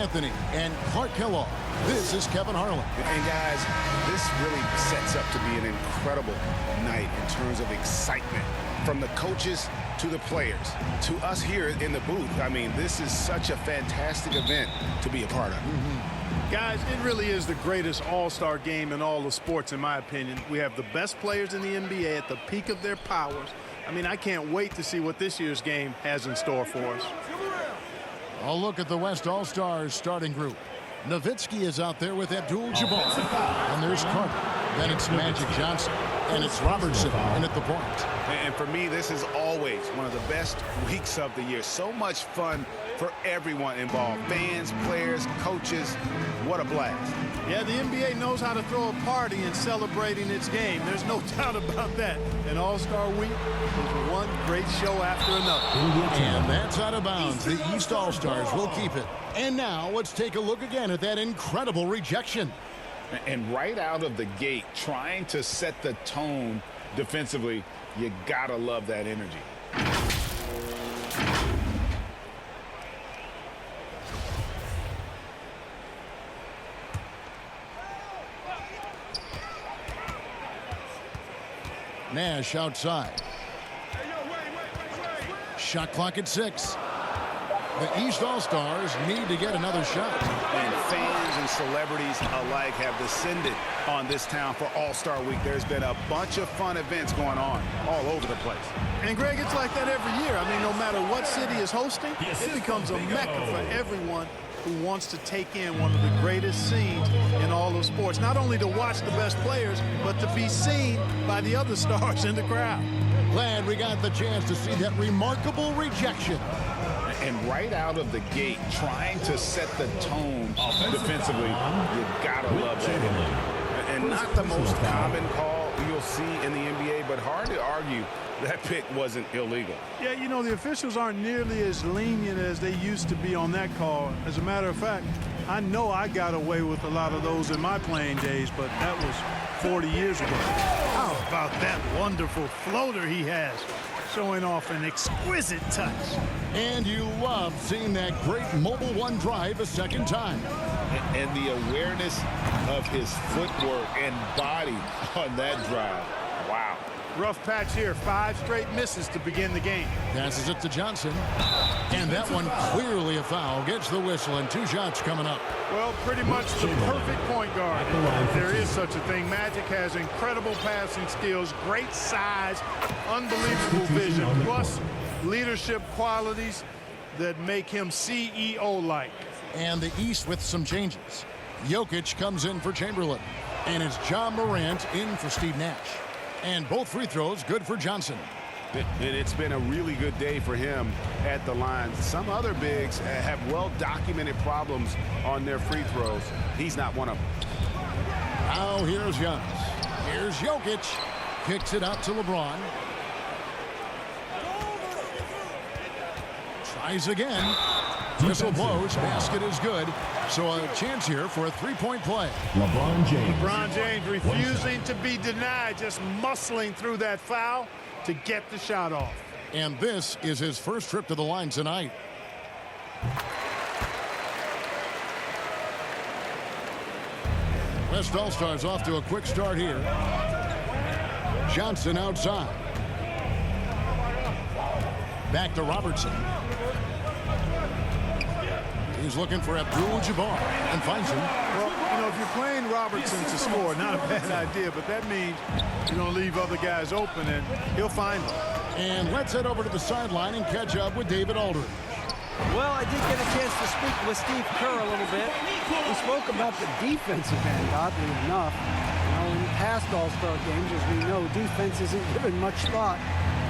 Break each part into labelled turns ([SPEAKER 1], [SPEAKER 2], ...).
[SPEAKER 1] Anthony and Clark Kellogg. This is Kevin Harlan.
[SPEAKER 2] And guys, this really sets up to be an incredible night in terms of excitement from the coaches to the players to us here in the booth. I mean, this is such a fantastic event to be a part of.
[SPEAKER 3] Guys, it really is the greatest all-star game in all of sports, in my opinion. We have the best players in the NBA at the peak of their powers. I mean, I can't wait to see what this year's game has in store for us.
[SPEAKER 1] I'll look at the West All-Stars starting group. Nowitzki is out there with Abdul-Jabbar. And there's Carter. Then it's Magic Johnson. And it's Robertson in at the point.
[SPEAKER 2] And for me, this is always one of the best weeks of the year. So much fun for everyone involved. Fans, players, coaches. What a blast.
[SPEAKER 3] Yeah, the NBA knows how to throw a party in celebrating its game. There's no doubt about that. And All-Star Week is one great show after another.
[SPEAKER 1] And that's out of bounds. The East All-Stars will keep it. And now let's take a look again at that incredible rejection.
[SPEAKER 2] And right out of the gate, trying to set the tone defensively, you gotta love that energy.
[SPEAKER 1] Nash outside. Shot clock at 6. The East All-Stars need to get another shot.
[SPEAKER 2] And fans and celebrities alike have descended on this town for All-Star Week. There's been a bunch of fun events going on all over the place.
[SPEAKER 3] And, Greg, it's like that every year. I mean, no matter what city is hosting, it becomes a mecca for everyone who wants to take in one of the greatest scenes in all of sports. Not only to watch the best players, but to be seen by the other stars in the crowd.
[SPEAKER 1] Glad we got the chance to see that remarkable rejection.
[SPEAKER 2] And right out of the gate, trying to set the tone defensively, you gotta love that energy. And not the most common call you'll see in the NBA, but hard to argue that pick wasn't illegal.
[SPEAKER 3] Yeah, you know, the officials aren't nearly as lenient as they used to be on that call. As a matter of fact, I know I got away with a lot of those in my playing days, but that was 40 years ago. How about that wonderful floater he has, showing off an exquisite touch.
[SPEAKER 1] And you love seeing that great mobile one drive a second time.
[SPEAKER 2] And the awareness of his footwork and body on that drive. Wow.
[SPEAKER 3] Rough patch here. 5 straight misses to begin the game.
[SPEAKER 1] Passes it to Johnson. And that one clearly a foul. Gets the whistle and 2 shots coming up.
[SPEAKER 3] Well, pretty much the perfect point guard. If there is such a thing. Magic has incredible passing skills, great size, unbelievable vision, plus leadership qualities that make him CEO-like.
[SPEAKER 1] And the East with some changes. Jokic comes in for Chamberlain. And it's John Morant in for Steve Nash. And both free throws good for Johnson.
[SPEAKER 2] It's been a really good day for him at the line. Some other bigs have well-documented problems on their free throws. He's not one of them.
[SPEAKER 1] Now here's Giannis. Here's Jokic. Kicks it out to LeBron. Tries again. Whistle blows. Basket is good. So a chance here for a three-point play.
[SPEAKER 4] LeBron James.
[SPEAKER 3] LeBron James refusing to be denied, just muscling through that foul to get the shot off.
[SPEAKER 1] And this is his first trip to the line tonight. West All-Stars off to a quick start here. Johnson outside. Back to Robertson. He's looking for Abdul-Jabbar and finds him.
[SPEAKER 3] Well, you know, if you're playing Robertson to score, not a bad idea, but that means you don't leave other guys open, and he'll find them.
[SPEAKER 1] And let's head over to the sideline and catch up with David Aldridge.
[SPEAKER 5] Well, I did get a chance to speak with Steve Kerr a little bit. We spoke about the defensive end, oddly enough. You know, in past All-Star games, as we know, defense isn't given much thought.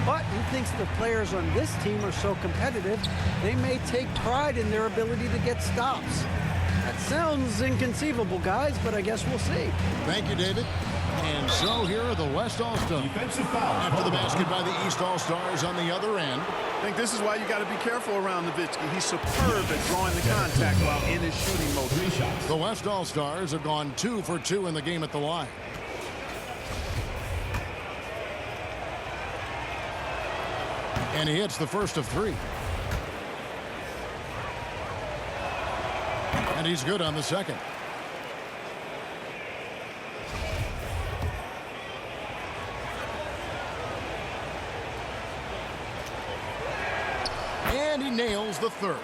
[SPEAKER 5] But he thinks the players on this team are so competitive, they may take pride in their ability to get stops. That sounds inconceivable, guys, but I guess we'll see.
[SPEAKER 1] Thank you, David. And so here are the West All-Stars. After the basket by the East All-Stars on the other end.
[SPEAKER 3] I think this is why you got to be careful around Nowitzki. He's superb at drawing the contact while in his shooting motion.
[SPEAKER 1] The West All-Stars have gone 2 for 2 in the game at the line. And he hits the first of 3. And he's good on the second. And he nails the third.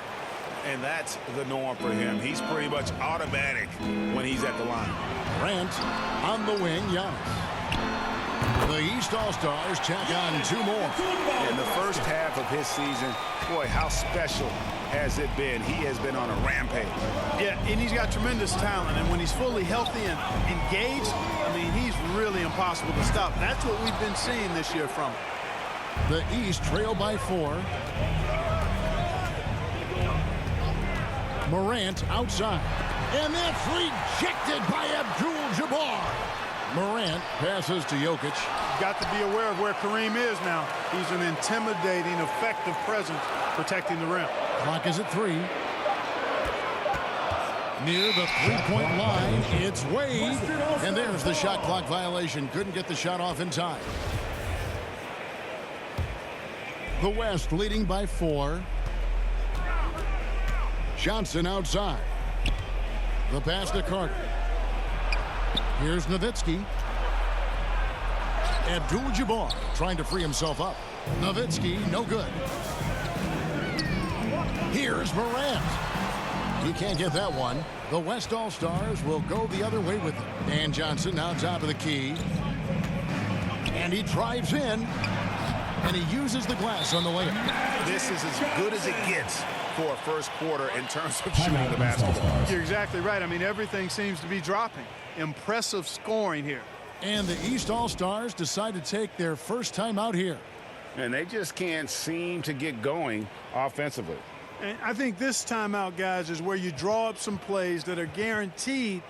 [SPEAKER 2] And that's the norm for him. He's pretty much automatic when he's at the line.
[SPEAKER 1] Morant on the wing, Giannis. The East All-Stars check on two more.
[SPEAKER 2] In the first half of his season, boy, how special has it been? He has been on a rampage.
[SPEAKER 3] Yeah, and he's got tremendous talent. And when he's fully healthy and engaged, I mean, he's really impossible to stop. That's what we've been seeing this year from him.
[SPEAKER 1] The East trail by 4. Morant outside. And that's rejected by Abdul-Jabbar. Morant passes to Jokic.
[SPEAKER 3] Got to be aware of where Kareem is now. He's an intimidating, effective presence protecting the rim.
[SPEAKER 1] Clock is at 3. Near the three-point line, it's Wade. And there's the shot clock violation. Couldn't get the shot off in time. The West leading by 4. Johnson outside. The pass to Carter. Here's Nowitzki. Abdul-Jabbar trying to free himself up. Nowitzki, no good. Here's Morant. He can't get that one. The West All-Stars will go the other way with it. Dan Johnson now top of the key. And he drives in. And he uses the glass on the layup.
[SPEAKER 2] This is as good as it gets for a first quarter in terms of shooting the basketball.
[SPEAKER 3] You're exactly right. I mean, everything seems to be dropping. Impressive scoring here.
[SPEAKER 1] And the East All-Stars decide to take their first time out here.
[SPEAKER 2] And they just can't seem to get going offensively.
[SPEAKER 3] And I think this timeout, guys, is where you draw up some plays that are guaranteed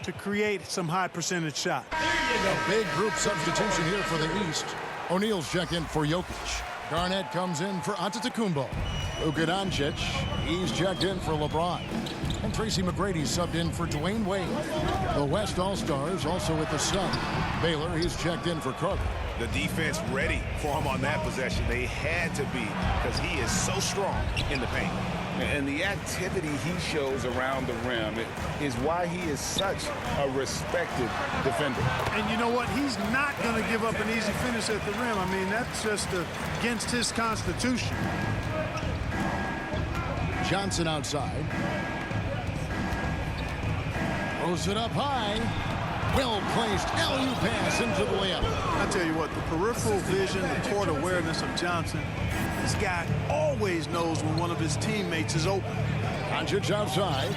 [SPEAKER 3] to create some high percentage shots.
[SPEAKER 1] A big group substitution here for the East. O'Neal's checked in for Jokic. Garnett comes in for Antetokounmpo. Luka Doncic, he's checked in for LeBron. And Tracy McGrady subbed in for Dwayne Wade. The West All-Stars also with the Sun. Baylor, he's checked in for Carter.
[SPEAKER 2] The defense ready for him on that possession. They had to be because he is so strong in the paint. And the activity he shows around the rim is why he is such a respected defender.
[SPEAKER 3] And you know what? He's not going to give up an easy finish at the rim. I mean, that's just against his constitution.
[SPEAKER 1] Johnson outside. Throws it up high. Well-placed alley-oop pass into the layup.
[SPEAKER 3] I tell you what, the peripheral vision, the court awareness of Johnson, this guy always knows when one of his teammates is open.
[SPEAKER 1] Doncic outside.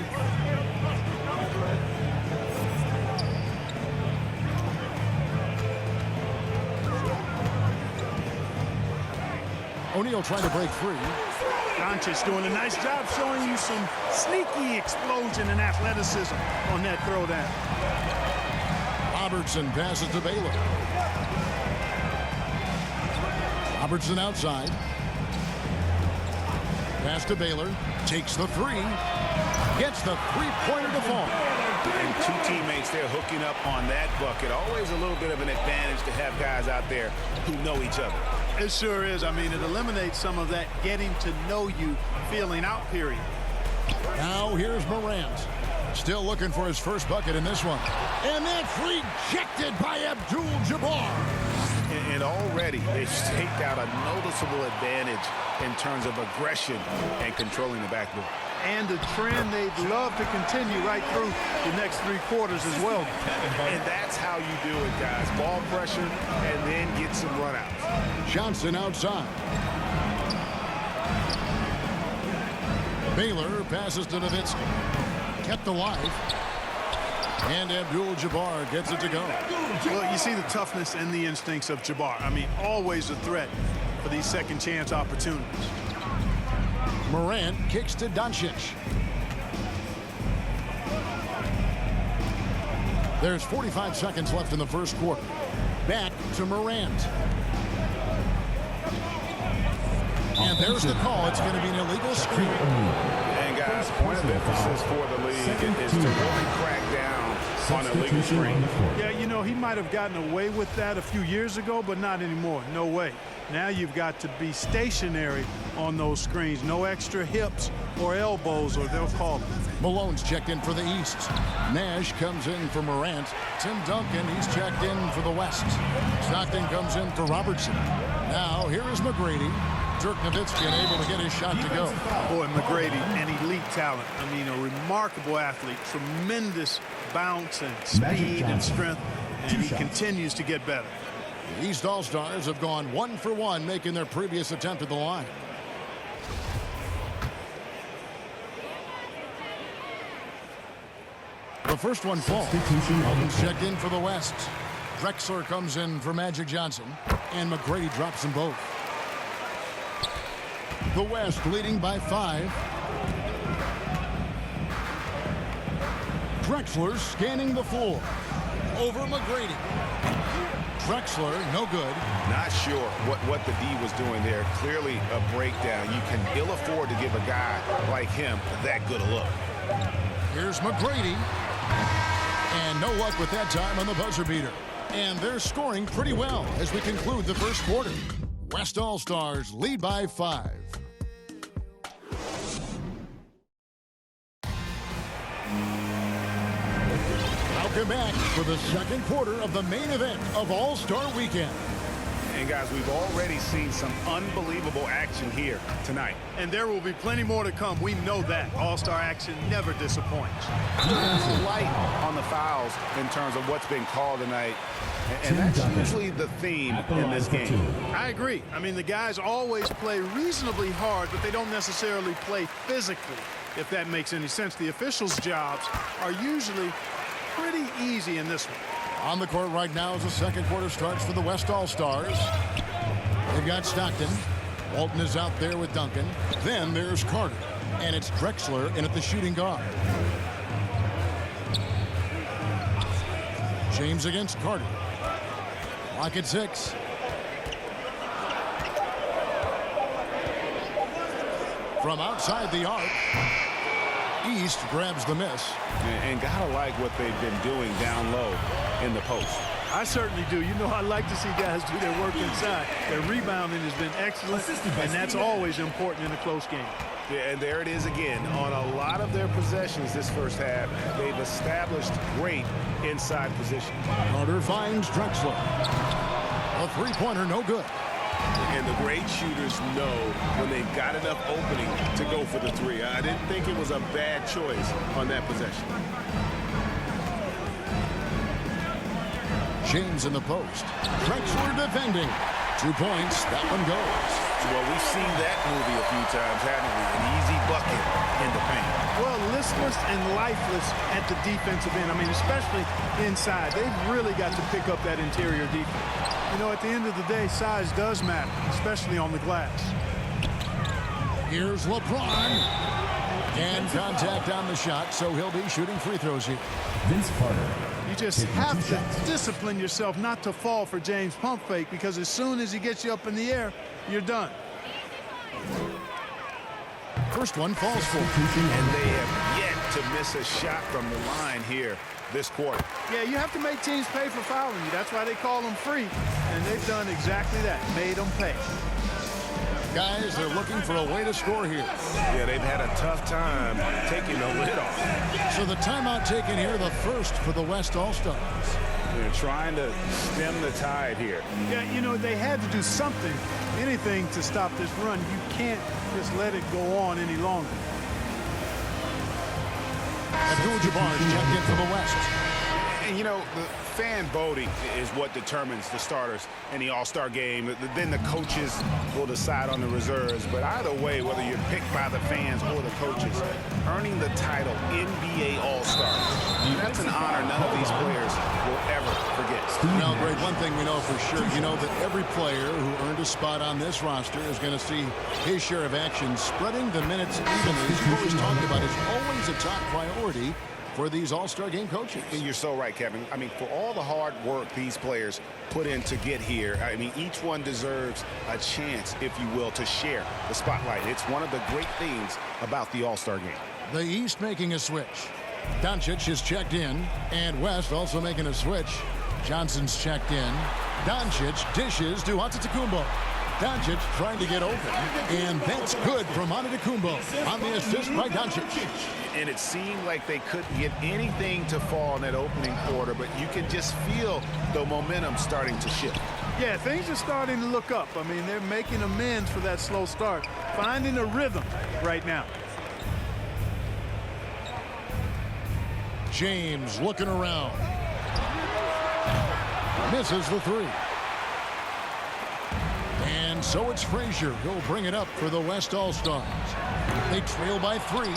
[SPEAKER 1] O'Neal trying to break free.
[SPEAKER 3] Doncic doing a nice job showing you some sneaky explosion and athleticism on that throwdown.
[SPEAKER 1] Robertson passes to Baylor. Robertson outside. Pass to Baylor. Takes the three. Gets the three-pointer to fall.
[SPEAKER 2] And two teammates there hooking up on that bucket. Always a little bit of an advantage to have guys out there who know each other.
[SPEAKER 3] It sure is. I mean, it eliminates some of that getting to know you feeling out period.
[SPEAKER 1] Now here's Morant. Still looking for his first bucket in this one. And that's rejected by Abdul-Jabbar.
[SPEAKER 2] And already they've staked out a noticeable advantage in terms of aggression and controlling the backboard.
[SPEAKER 3] And a trend they'd love to continue right through the next 3 quarters as well.
[SPEAKER 2] And that's how you do it, guys. Ball pressure and then get some runouts.
[SPEAKER 1] Johnson outside. Baylor passes to Nowitzki. Kept alive. And Abdul-Jabbar gets it to go.
[SPEAKER 3] Well, you see the toughness and the instincts of Jabbar. I mean, always a threat for these second chance opportunities.
[SPEAKER 1] Morant kicks to Doncic. There's 45 seconds left in the first quarter. Back to Morant. And there's the call. It's going to be an illegal screen.
[SPEAKER 2] And guys, point of emphasis for the league is to really crack down on illegal screen.
[SPEAKER 3] Yeah, you know, he might have gotten away with that a few years ago, but not anymore. No way. Now you've got to be stationary on those screens. No extra hips or elbows, or they'll call it.
[SPEAKER 1] Malone's checked in for the East. Nash comes in for Morant. Tim Duncan, he's checked in for the West. Stockton comes in for Robertson. Now, here is McGrady. Dirk Nowitzki unable to get his shot to go.
[SPEAKER 3] Boy, McGrady, an elite talent. I mean, a remarkable athlete. Tremendous bounce and speed and strength. And he continues to get better.
[SPEAKER 1] The East All-Stars have gone 1 for 1, making their previous attempt at the line. The first one falls. Holmes checked in for the West. Drexler comes in for Magic Johnson. And McGrady drops them both. The West leading by 5. Drexler scanning the floor. Over McGrady. Drexler, no good.
[SPEAKER 2] Not sure what the D was doing there. Clearly a breakdown. You can ill afford to give a guy like him that good a look.
[SPEAKER 1] Here's McGrady. And no luck with that time on the buzzer beater. And they're scoring pretty well as we conclude the first quarter. West All-Stars lead by 5. Welcome back for the second quarter of the main event of All-Star Weekend.
[SPEAKER 2] And guys, we've already seen some unbelievable action here tonight.
[SPEAKER 3] And there will be plenty more to come. We know that. All-Star action never disappoints.
[SPEAKER 2] Light on the fouls in terms of what's been called tonight. And that's usually the theme in this game.
[SPEAKER 3] I agree. I mean, the guys always play reasonably hard, but they don't necessarily play physically, if that makes any sense. The officials' jobs are usually pretty easy in this one.
[SPEAKER 1] On the court right now as the second quarter starts for the West All-Stars. They've got Stockton. Walton is out there with Duncan. Then there's Carter. And it's Drexler in at the shooting guard. James against Carter. Lock at 6. From outside the arc, East grabs the miss.
[SPEAKER 2] And gotta like what they've been doing down low in the post.
[SPEAKER 3] I certainly do. You know, I like to see guys do their work inside. Their rebounding has been excellent, and that's always important in a close game.
[SPEAKER 2] Yeah, and there it is again. On a lot of their possessions this first half, they've established great inside position.
[SPEAKER 1] Carter finds Drexler. A three-pointer, no good.
[SPEAKER 2] And the great shooters know when they've got enough opening to go for the three. I didn't think it was a bad choice on that possession.
[SPEAKER 1] James in the post. Drexler defending. 2 points. That one goes.
[SPEAKER 2] Well, we've seen that movie a few times, haven't we? An easy bucket in the paint.
[SPEAKER 3] Well, listless and lifeless at the defensive end. I mean, especially inside. They've really got to pick up that interior defense. You know, at the end of the day, size does matter, especially on the glass.
[SPEAKER 1] Here's LeBron. And contact on the shot, so he'll be shooting free throws here.
[SPEAKER 4] Vince Carter.
[SPEAKER 3] You just have to discipline yourself not to fall for James' pump fake, because as soon as he gets you up in the air, you're done.
[SPEAKER 1] First one falls for.
[SPEAKER 2] And they have yet to miss a shot from the line here this quarter.
[SPEAKER 3] Yeah, you have to make teams pay for fouling you. That's why they call them free. And they've done exactly that, made them pay.
[SPEAKER 1] Guys, they're looking for a way to score here.
[SPEAKER 2] Yeah, they've had a tough time taking the lid off.
[SPEAKER 1] So the timeout taken here, the first for the West All-Stars.
[SPEAKER 2] They're trying to stem the tide here.
[SPEAKER 3] Yeah, you know, they had to do something, anything to stop this run. You can't just let it go on any longer.
[SPEAKER 1] Abdul-Jabbar checked in for the West.
[SPEAKER 2] And, you know, the fan voting is what determines the starters in the All-Star game. Then the coaches will decide on the reserves. But either way, whether you're picked by the fans or the coaches, earning the title NBA All-Star, that's an honor none of these players will ever forget.
[SPEAKER 1] Now, Greg, one thing we know for sure, you know that every player who earned a spot on this roster is going to see his share of action. Spreading the minutes evenly, as you always talked about, is always a top priority for these All-Star game coaches.
[SPEAKER 2] And you're so right, Kevin. I mean, for all the hard work these players put in to get here, I mean, each one deserves a chance, if you will, to share the spotlight. It's one of the great things about the All-Star game.
[SPEAKER 1] The East making a switch. Doncic is checked in, and West also making a switch. Johnson's checked in. Doncic dishes to Antetokounmpo. Doncic trying to get open, and that's good from Antetokounmpo on the assist by Doncic.
[SPEAKER 2] And it seemed like they couldn't get anything to fall in that opening quarter, but you can just feel the momentum starting to shift.
[SPEAKER 3] Yeah, things are starting to look up. I mean, they're making amends for that slow start, finding a rhythm right now.
[SPEAKER 1] James looking around. Misses the three. And so it's Frazier who'll bring it up for the West All-Stars. They trail by 3.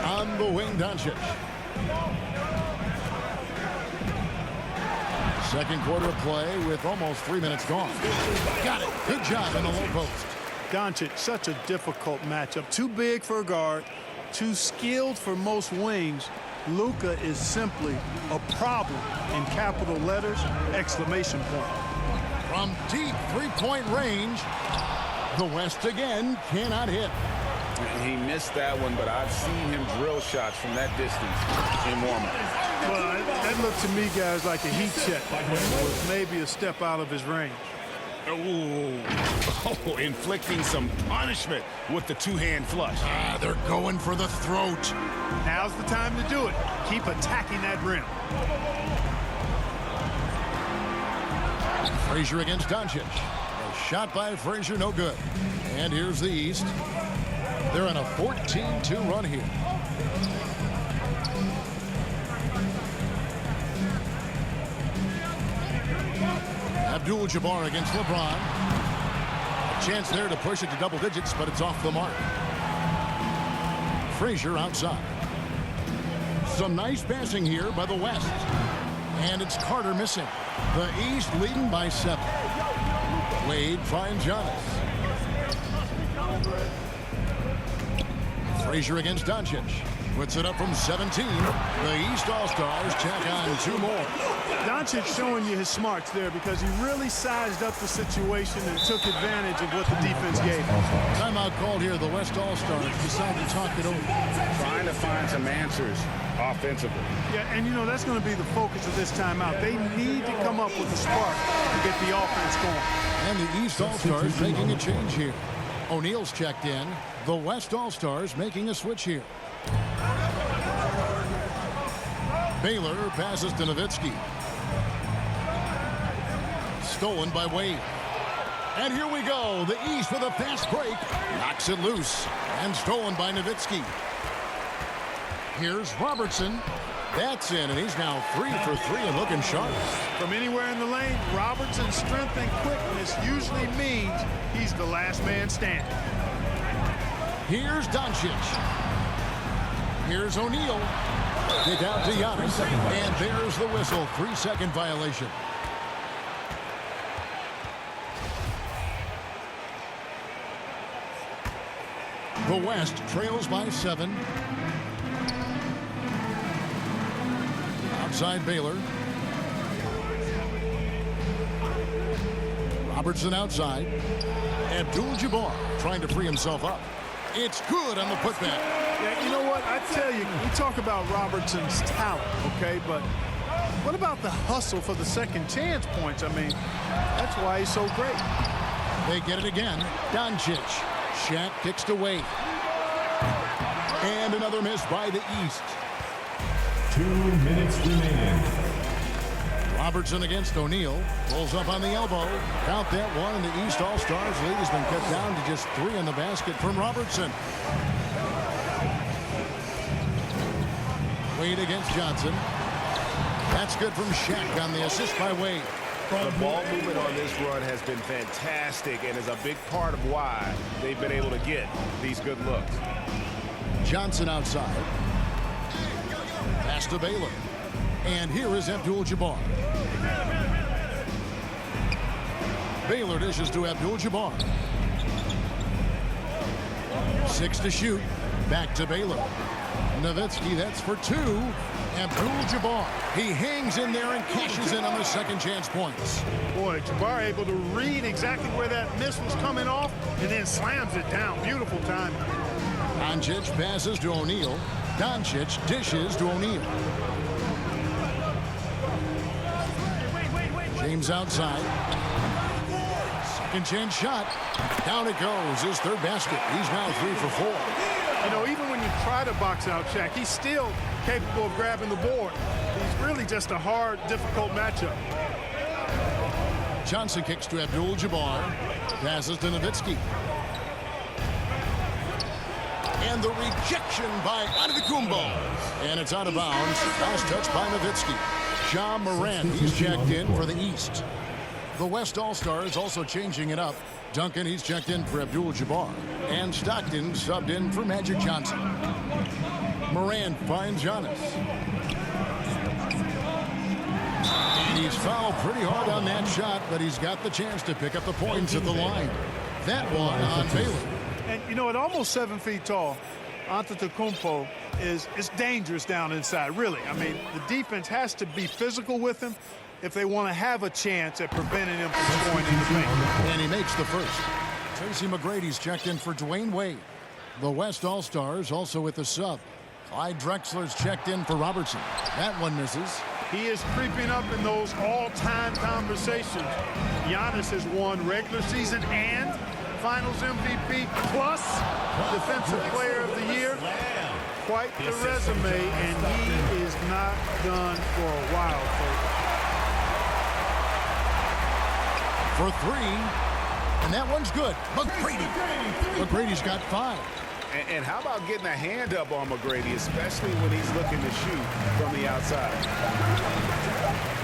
[SPEAKER 1] On the wing, Doncic. Second quarter play with almost 3 minutes gone. Got it. Good job in the low post.
[SPEAKER 3] Doncic, such a difficult matchup. Too big for a guard, too skilled for most wings. Luka is simply a problem in capital letters, exclamation point.
[SPEAKER 1] From deep three-point range, the West again cannot hit.
[SPEAKER 2] He missed that one, but I've seen him drill shots from that distance in warm-up.
[SPEAKER 3] Well, that looked to me, guys, like a heat check. It was maybe a step out of his range.
[SPEAKER 2] Oh, inflicting some punishment with the two-hand flush.
[SPEAKER 1] They're going for the throat.
[SPEAKER 3] Now's the time to do it. Keep attacking that rim.
[SPEAKER 1] Frazier against Doncic. A shot by Frazier, no good. And here's the East. They're on a 14-2 run here. Abdul-Jabbar against LeBron. A chance there to push it to double digits, but it's off the mark. Frazier outside. Some nice passing here by the West. And it's Carter missing. The East leading by 7. Wade finds Giannis. Frazier against Doncic. Puts it up from 17. The East All-Stars check on 2 more.
[SPEAKER 3] Doncic showing you his smarts there because he really sized up the situation and took advantage of what the defense gave him.
[SPEAKER 1] Timeout called here. The West All-Stars decide to talk it over.
[SPEAKER 2] Trying to find some answers offensively.
[SPEAKER 3] Yeah, and you know, that's going to be the focus of this timeout. They need to come up with a spark to get the offense going.
[SPEAKER 1] And the East All-Stars making a change here. O'Neal's checked in. The West All-Stars making a switch here. Baylor passes to Nowitzki. Stolen by Wade. And here we go. The East with a fast break. Knocks it loose. And stolen by Nowitzki. Here's Robertson. That's in, and he's now 3 for 3 and looking sharp.
[SPEAKER 3] From anywhere in the lane, Robertson's strength and quickness usually means he's the last man standing.
[SPEAKER 1] Here's Doncic. Here's O'Neal. Kick out to Giannis. And there's the whistle. 3-second violation. The West trails by 7. Outside Baylor. Robertson outside. Abdul-Jabbar trying to free himself up. It's good on the putback.
[SPEAKER 3] Yeah, you know what? I tell you, we talk about Robertson's talent, okay? But what about the hustle for the second chance points? I mean, that's why he's so great.
[SPEAKER 1] They get it again. Doncic. Shaq kicks to Wade. And another miss by the East.
[SPEAKER 4] 2 minutes remaining.
[SPEAKER 1] Robertson against O'Neal. Pulls up on the elbow. Count that one, and the East All-Stars lead has been cut down to just 3 in the basket from Robertson. Wade against Johnson. That's good from Shaq on the assist by Wade.
[SPEAKER 2] The ball movement on this run has been fantastic and is a big part of why they've been able to get these good looks.
[SPEAKER 1] Johnson outside. Pass to Baylor. And here is Abdul-Jabbar. Baylor dishes to Abdul-Jabbar. 6 to shoot. Back to Baylor. Nowitzki, that's for 2. Abdul-Jabbar. He hangs in there and cashes in on the second chance points.
[SPEAKER 3] Boy, Jabbar able to read exactly where that miss was coming off and then slams it down. Beautiful time.
[SPEAKER 1] Doncic passes to O'Neal. Doncic dishes to O'Neal. James outside. Second chance shot. Down it goes. His third basket. He's now 3 for 4.
[SPEAKER 3] You know, even when you try to box out Shaq, he's still capable of grabbing the board. He's really just a hard, difficult matchup.
[SPEAKER 1] Johnson kicks to Abdul-Jabbar. Passes to Nowitzki. And the rejection by Antetokounmpo. And it's out of bounds. Last touch by Nowitzki. Ja Morant, he's checked in for the East. The West All-Stars also changing it up. Duncan, he's checked in for Abdul-Jabbar. And Stockton subbed in for Magic Johnson. Morant finds Giannis. And he's fouled pretty hard on that shot, but he's got the chance to pick up the points at the line. That one on Baylor.
[SPEAKER 3] And, you know, at almost 7 feet tall, Antetokounmpo is dangerous down inside, really. I mean, the defense has to be physical with him if they want to have a chance at preventing him from scoring in the paint.
[SPEAKER 1] And he makes the first. Tracy McGrady's checked in for Dwayne Wade. The West All-Stars also with the sub. Clyde Drexler's checked in for Robertson. That one misses.
[SPEAKER 3] He is creeping up in those all-time conversations. Giannis has won regular season and Finals MVP plus Defensive Player of the Year. Quite the resume, and he is not done for a while, folks.
[SPEAKER 1] For 3, and that one's good. McGrady's got 5.
[SPEAKER 2] And how about getting a hand up on McGrady, especially when he's looking to shoot from the outside?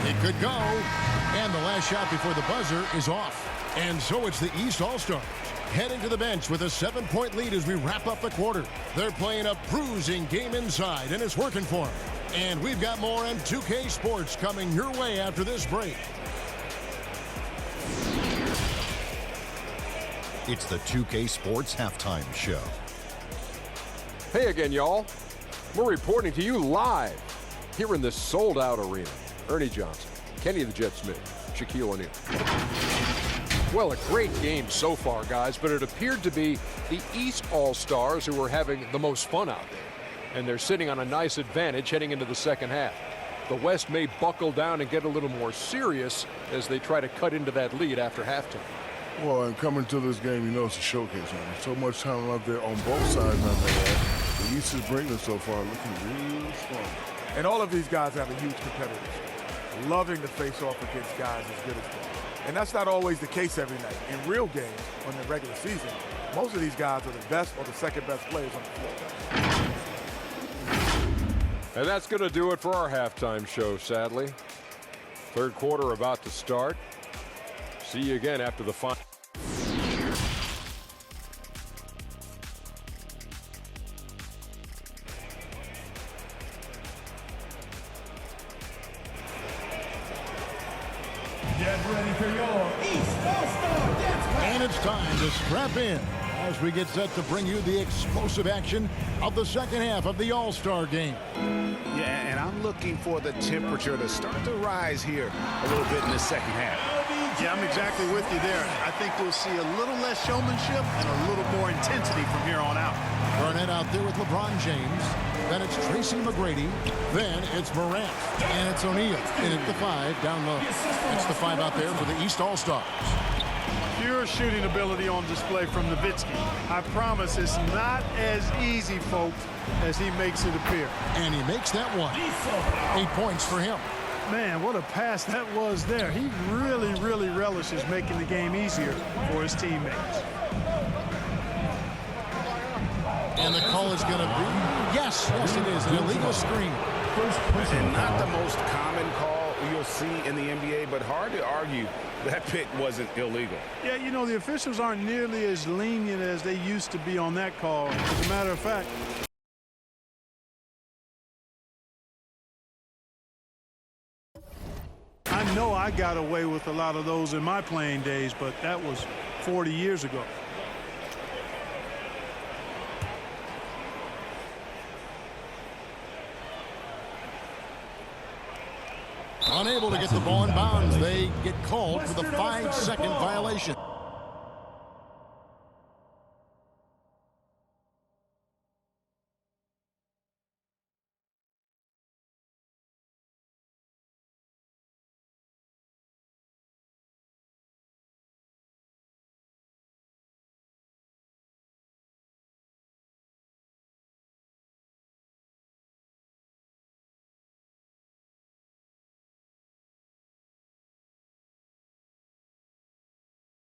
[SPEAKER 1] It could go, and the last shot before the buzzer is off. And so it's the East All-Stars heading to the bench with a 7-point lead as we wrap up the quarter. They're playing a bruising game inside, and it's working for them. And we've got more M2K Sports coming your way after this break.
[SPEAKER 6] It's the 2K Sports Halftime Show.
[SPEAKER 7] Hey again, y'all. We're reporting to you live here in this sold-out arena. Ernie Johnson, Kenny the Jet Smith, Shaquille O'Neal. Well, a great game so far, guys, but it appeared to be the East All-Stars who were having the most fun out there. And they're sitting on a nice advantage heading into the second half. The West may buckle down and get a little more serious as they try to cut into that lead after halftime.
[SPEAKER 8] Well, and coming to this game, you know it's a showcase, man. So much talent out there on both sides of that. The East is bringing so far, looking real strong.
[SPEAKER 9] And all of these guys have a huge competitive spirit, loving to face off against guys as good as them. And that's not always the case every night. In real games, on the regular season, most of these guys are the best or the second best players on the floor.
[SPEAKER 7] And that's going to do it for our halftime show, sadly. Third quarter about to start. See you again after the final.
[SPEAKER 4] Get ready for your East All-Star Dance.
[SPEAKER 1] And it's time to strap in as we get set to bring you the explosive action of the second half of the All-Star game.
[SPEAKER 2] Yeah, and I'm looking for the temperature to start to rise here a little bit in the second half.
[SPEAKER 3] Yeah, I'm exactly with you there. I think we'll see a little less showmanship and a little more intensity from here on out.
[SPEAKER 1] Garnett out there with LeBron James. Then it's Tracy McGrady. Then it's Morant. And it's O'Neal in at the 5 down low. It's the 5 out there for the East All-Stars.
[SPEAKER 3] Pure shooting ability on display from Nowitzki. I promise it's not as easy, folks, as he makes it appear.
[SPEAKER 1] And he makes that one. 8 points for him.
[SPEAKER 3] Man, what a pass that was there. He really, really relishes making the game easier for his teammates.
[SPEAKER 1] And the call is going to be, yes, it is, an illegal screen.
[SPEAKER 2] And not the most common call you'll see in the NBA, but hard to argue that pick wasn't illegal.
[SPEAKER 3] Yeah, you know, the officials aren't nearly as lenient as they used to be on that call. As a matter of fact, I know I got away with a lot of those in my playing days, but that was 40 years ago.
[SPEAKER 1] Unable to get the ball in bounds. They get called for the 5-second violation.